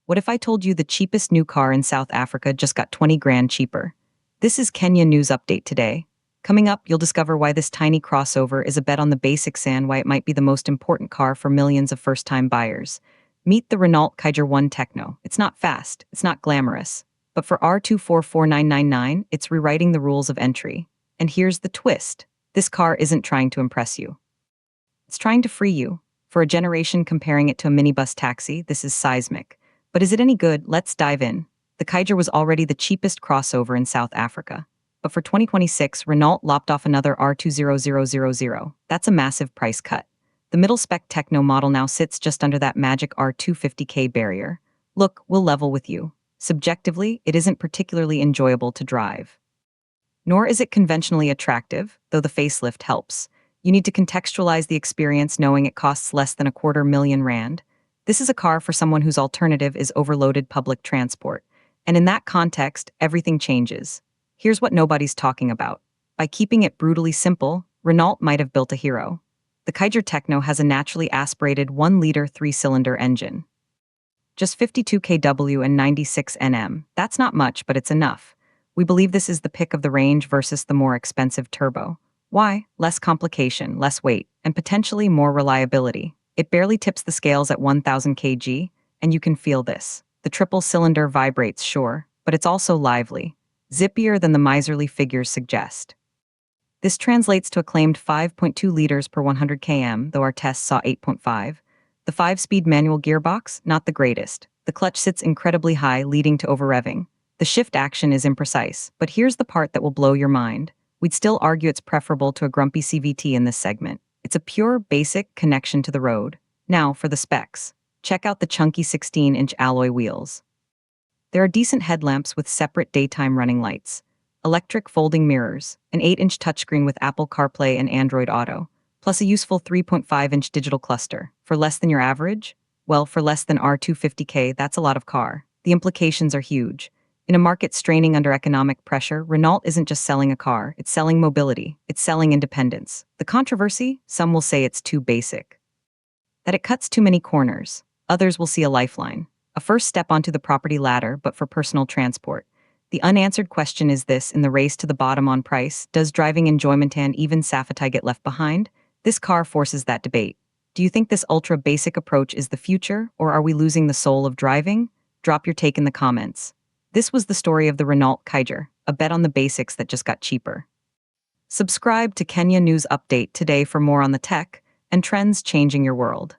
What if I told you the cheapest new car in South Africa just got 20 grand cheaper? This is Kenya News Update today. Coming up, you'll discover why this tiny crossover is a bet on the basics and why it might be the most important car for millions of first-time buyers. Meet the Renault Kiger 1 Techno. It's not fast, it's not glamorous. But for R244999, it's rewriting the rules of entry. And here's the twist. This car isn't trying to impress you. It's trying to free you. For a generation comparing it to a minibus taxi, this is seismic. But is it any good? Let's dive in. The Kiger was already the cheapest crossover in South Africa. But for 2026, Renault lopped off another R20000. That's a massive price cut. The middle-spec Techno model now sits just under that magic R250k barrier. Look, we'll level with you. Subjectively, it isn't particularly enjoyable to drive. Nor is it conventionally attractive, though the facelift helps. You need to contextualize the experience knowing it costs less than R250,000. This is a car for someone whose alternative is overloaded public transport. And in that context, everything changes. Here's what nobody's talking about. By keeping it brutally simple, Renault might have built a hero. The Kiger Techno has a naturally aspirated 1-liter 3-cylinder engine. Just 52 kW and 96 Nm. That's not much, but it's enough. We believe this is the pick of the range versus the more expensive turbo. Why? Less complication, less weight, and potentially more reliability. It barely tips the scales at 1,000 kg, and you can feel this. The triple cylinder vibrates, sure, but it's also lively, zippier than the miserly figures suggest. This translates to a claimed 5.2 liters per 100 km, though our tests saw 8.5. The 5-speed manual gearbox, not the greatest. The clutch sits incredibly high, leading to over-revving. The shift action is imprecise, but here's the part that will blow your mind. We'd still argue it's preferable to a grumpy CVT in this segment. It's a pure, basic connection to the road. Now, for the specs. Check out the chunky 16-inch alloy wheels. There are decent headlamps with separate daytime running lights, electric folding mirrors, an 8-inch touchscreen with Apple CarPlay and Android Auto, plus a useful 3.5-inch digital cluster. For less than your average? Well, for less than R250k, that's a lot of car. The implications are huge. In a market straining under economic pressure, Renault isn't just selling a car, it's selling mobility, it's selling independence. The controversy? Some will say it's too basic. That it cuts too many corners. Others will see a lifeline. A first step onto the property ladder, but for personal transport. The unanswered question is this: in the race to the bottom on price, does driving enjoyment and even safety get left behind? This car forces that debate. Do you think this ultra-basic approach is the future, or are we losing the soul of driving? Drop your take in the comments. This was the story of the Renault Kiger, a bet on the basics that just got cheaper. Subscribe to Kenya News Update today for more on the tech and trends changing your world.